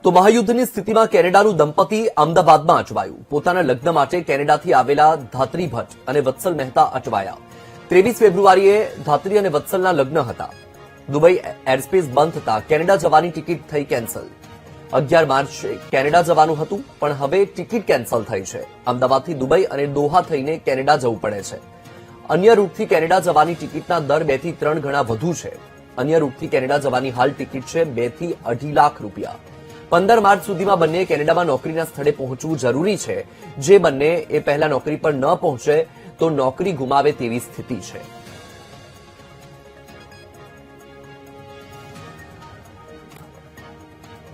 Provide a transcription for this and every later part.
તો મહાયુદ્ધની સ્થિતિમાં કેનેડાનું દંપતી અમદાવાદમાં અટવાયું. પોતાના લગ્ન માટે કેનેડાથી આવેલા ધાત્રી ભટ્ટ અને વત્સલ મહેતા અટવાયા. 23 ફેબ્રુઆરીએ ધાત્રી અને વત્સલના લગ્ન હતા. દુબઈ એરસ્પેસ બંધ થતા કેનેડા જવાની ટિકિટ થઈ કેન્સલ. 11 માર્ચે કેનેડા જવાનું હતું, પણ હવે ટિકિટ કેન્સલ થઈ છે. અમદાવાદથી દુબઈ અને દોહા થઈને કેનેડા જવું પડે છે. અન્ય રૂટથી કેનેડા જવાની ટિકિટના દર 2 થી 3 ગણા વધુ છે. અન્ય રૂટથી કેનેડા જવાની હાલ ટિકિટ છે 2 થી 2.5 લાખ રૂપિયા. 15 માર્ચ સુધીમાં બંને કેનેડામાં નોકરીના સ્થળે પહોંચવું જરૂરી છે. જે બંને એ પહેલા નોકરી પર ન પહોંચે તો નોકરી ગુમાવે તેવી સ્થિતિ છે.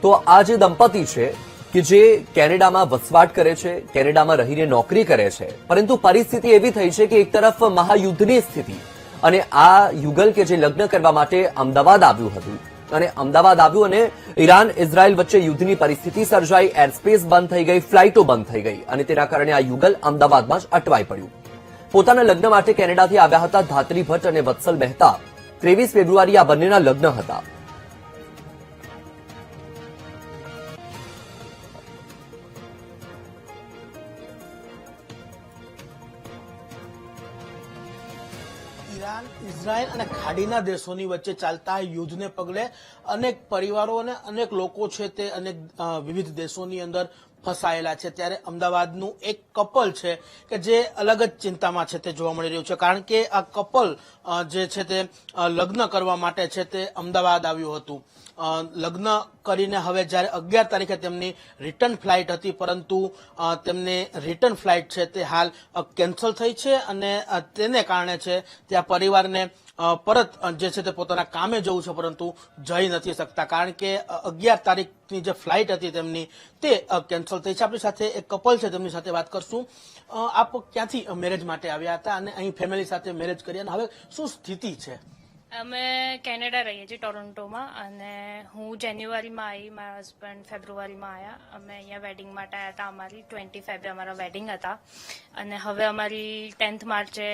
તો આ જે દંપતી છે કે જે કેનેડામાં વસવાટ કરે છે, કેનેડામાં રહીને નોકરી કરે છે, પરંતુ પરિસ્થિતિ એવી થઈ છે કે એક તરફ મહાયુદ્ધની સ્થિતિ અને આ યુગલ કે જે લગ્ન કરવા માટે અમદાવાદ આવ્યું હતું અને અમદાવાદ આવ્યું અને ઈરાન ઇઝરાયલ વચ્ચે યુદ્ધની પરિસ્થિતિ સર્જાઈ, એરસ્પેસ બંધ થઈ ગઈ, ફ્લાઇટો બંધ થઈ ગઈ અને તેના કારણે આ યુગલ અમદાવાદમાં જ અટવાઈ પડ્યું. પોતાના લગ્ન માટે કેનેડાથી આવ્યા હતા ધાત્રી ભટ્ટ અને વત્સલ મહેતા. 23 ફેબ્રુઆરી આ બંનેના લગ્ન હતા. ઈરાન, ઇઝરાયલ અને ખાડીના દેશોની વચ્ચે ચાલતા યુદ્ધને પગલે અનેક પરિવારો અને અનેક લોકો છે તે અનેક વિવિધ દેશોની અંદર ફસાયેલા છે. ત્યારે અમદાવાદનું એક કપલ છે કે જે અલગ જ ચિંતામાં છે તે જોવા મળી રહ્યું છે, કારણ કે આ કપલ જે છે તે લગ્ન કરવા માટે છે તે અમદાવાદ આવ્યું હતું. લગ્ન કરીને હવે જ્યારે 11 તારીખે તેમની રિટર્ન ફ્લાઇટ હતી, પરંતુ તેમને રિટર્ન ફ્લાઇટ છે તે હાલ કેન્સલ થઈ છે અને તેને કારણે છે ત્યાં પરિવારને પરત જે છે તે પોતાના કામે જવું છે, પરંતુ જઈ નથી શકતા, કારણ કે 11 તારીખની જે ફ્લાઇટ હતી તેમની તે કેન્સલ થઈ છે. આપણી સાથે એક કપલ છે, તેમની સાથે વાત કરશું. આપ ક્યાંથી મેરેજ માટે આવ્યા હતા અને અહીં ફેમિલી સાથે મેરેજ કર્યા અને હવે શું સ્થિતિ છે? અમે કેનેડા રહીએ છીએ, ટોરોન્ટોમાં, અને હું જાન્યુઆરીમાં આવી, મારા હસબન્ડ ફેબ્રુઆરીમાં આવ્યા. અમે અહીંયા વેડિંગ માટે આવ્યા હતા. અમારી 25 અમારા વેડિંગ હતા અને હવે અમારી 10th માર્ચે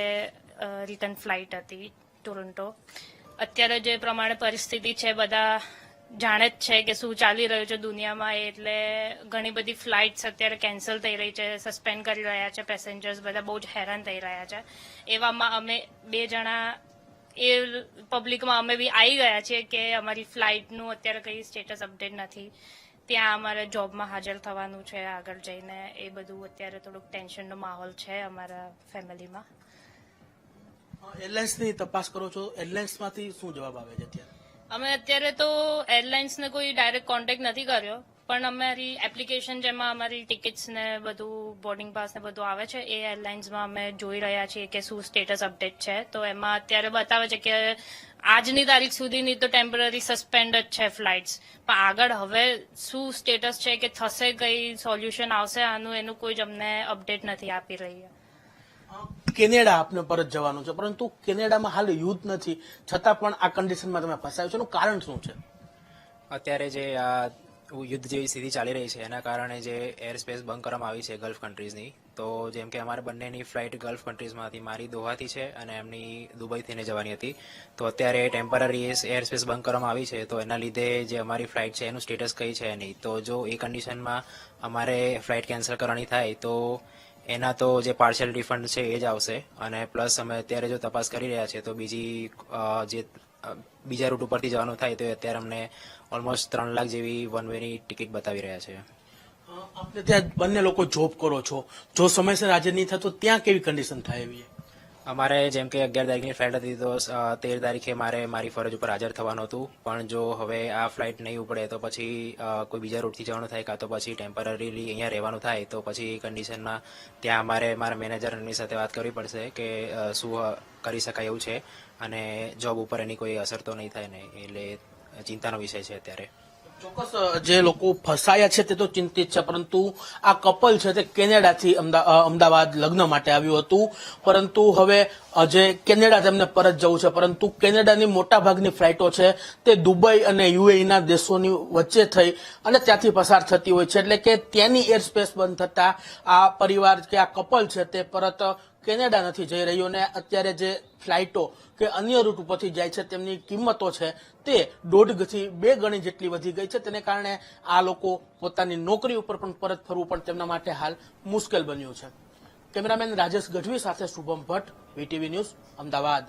રિટર્ન ફ્લાઇટ હતી ટોરોન્ટો. અત્યારે જે પ્રમાણે પરિસ્થિતિ છે બધા જાણે જ છે કે શું ચાલી રહ્યું છે દુનિયામાં, એટલે ઘણી બધી ફ્લાઇટ્સ અત્યારે કેન્સલ થઈ રહી છે, સસ્પેન્ડ કરી રહ્યા છે પેસેન્જર્સ, બધા બહુ જ હેરાન થઈ રહ્યા છે. એવામાં અમે 2 જણા એ પબ્લિકમાં અમે બી આવી ગયા છીએ કે અમારી ફ્લાઇટનું અત્યારે કંઈ સ્ટેટસ અપડેટ નથી. ત્યાં અમારે જોબમાં હાજર થવાનું છે આગળ જઈને. એ બધું અત્યારે થોડુંક ટેન્શનનો માહોલ છે અમારા ફેમિલીમાં. એરલાઇન્સની તપાસ કરો છો, એરલાઇન્સમાંથી શું જવાબ આવે છે અત્યારે? અમે અત્યારે તો એરલાઇન્સને કોઈ ડાયરેક્ટ કોન્ટેક્ટ નથી કર્યો, પણ અમારી એપ્લિકેશન જેમાં અમારી ટિકિટ્સ ને બધું બોર્ડિંગ પાસ ને બધું આવે છે એ એરલાઇન્સમાં અમે જોઈ રહ્યા છીએ કે શું સ્ટેટસ અપડેટ છે. તો એમાં અત્યારે બતાવે છે કે આજની તારીખ સુધીની તો ટેમ્પરરી સસ્પેન્ડ જ છે ફ્લાઇટ્સ, પણ આગળ હવે શું સ્ટેટસ છે કે થશે, કઈ સોલ્યુશન આવશે આનું, એનું કોઈ જ અમને અપડેટ નથી આપી રહી. કેનેડા આપને પરત જવાનું છે, પરંતુ કેનેડામાં હાલ યુદ્ધ નથી, છતાં પણ આ કન્ડિશનમાં તમે ફસાયો છો. એનું કારણ શું છે? અત્યારે જે આ યુદ્ધ જેવી સ્થિતિ ચાલી રહી છે એના કારણે જે એર સ્પેસ બંધ કરવામાં આવી છે ગલ્ફ કન્ટ્રીઝની, તો જેમ કે અમારે બંનેની ફ્લાઇટ ગલ્ફ કન્ટ્રીઝમાં હતી. મારી દોહાથી છે અને એમની દુબઈથીને જવાની હતી. તો અત્યારે ટેમ્પરરી એર સ્પેસ બંધ કરવામાં આવી છે, તો એના લીધે જે અમારી ફ્લાઇટ છે એનું સ્ટેટસ કઈ છે નહીં. તો જો એ કન્ડિશનમાં અમારે ફ્લાઇટ કેન્સલ કરવાની થાય તો એના તો જે પાર્શિયલ રિફંડ છે એ જ આવશે, અને પ્લસ અમે અત્યારે જો તપાસ કરી રહ્યા છીએ તો બીજા રૂટ ઉપરથી જવાનું થાય તો અત્યારે અમને ઓલમોસ્ટ 3 લાખ જેવી વન વેની ટિકિટ બતાવી રહ્યા છે. આપણે ત્યાં બંને લોકો જોબ કરો છો, જો સમયસર હાજર નહીં થતો ત્યાં કેવી કન્ડિશન થાય એવી? અમારે જેમ કે 11 તારીખની ફ્લાઇટ હતી તો 13 તારીખે મારે મારી ફરજ ઉપર હાજર થવાનું હતું, પણ જો હવે આ ફ્લાઇટ નહીં ઉપડે તો પછી કોઈ બીજા રૂટથી જવાનું થાય, કાં તો પછી ટેમ્પરરીલી અહીંયા રહેવાનું થાય, તો પછી કન્ડિશનમાં ત્યાં અમારે મારા મેનેજરની સાથે વાત કરવી પડશે કે શું કરી શકાય એવું છે, અને જોબ ઉપર એની કોઈ અસર તો નહીં થાય ને, એટલે ચિંતાનો વિષય છે અત્યારે. ચોક્કસ જે લોકો ફસાયા છે તે તો ચિંતિત છે, પરંતુ આ કપલ છે તે કેનેડાથી અમદાવાદ લગ્ન માટે આવ્યું હતું, પરંતુ હવે જે કેનેડા તેમને પરત જવું છે, પરંતુ કેનેડાની મોટાભાગની ફ્લાઇટો છે તે દુબઈ અને યુએઈના દેશોની વચ્ચે થઈ અને ત્યાંથી પસાર થતી હોય છે, એટલે કે ત્યાંની એર સ્પેસ બંધ થતા આ પરિવાર કે આ કપલ છે તે પરત કેનેડા નથી જઈ રહ્યો અને અત્યારે જે ફ્લાઇટો કે અન્ય રૂટ ઉપરથી જાય છે તેમની કિંમતો છે તે 1.5 થી 2 ગણી જેટલી વધી ગઈ છે. તેને કારણે આ લોકો પોતાની નોકરી ઉપર પણ પરત ફરવું પણ તેમના માટે હાલ મુશ્કેલ બન્યું છે. કેમેરામેન રાજેશ ગઢવી સાથે શુભમ ભટ્ટ, વીટીવી ન્યૂઝ, અમદાવાદ.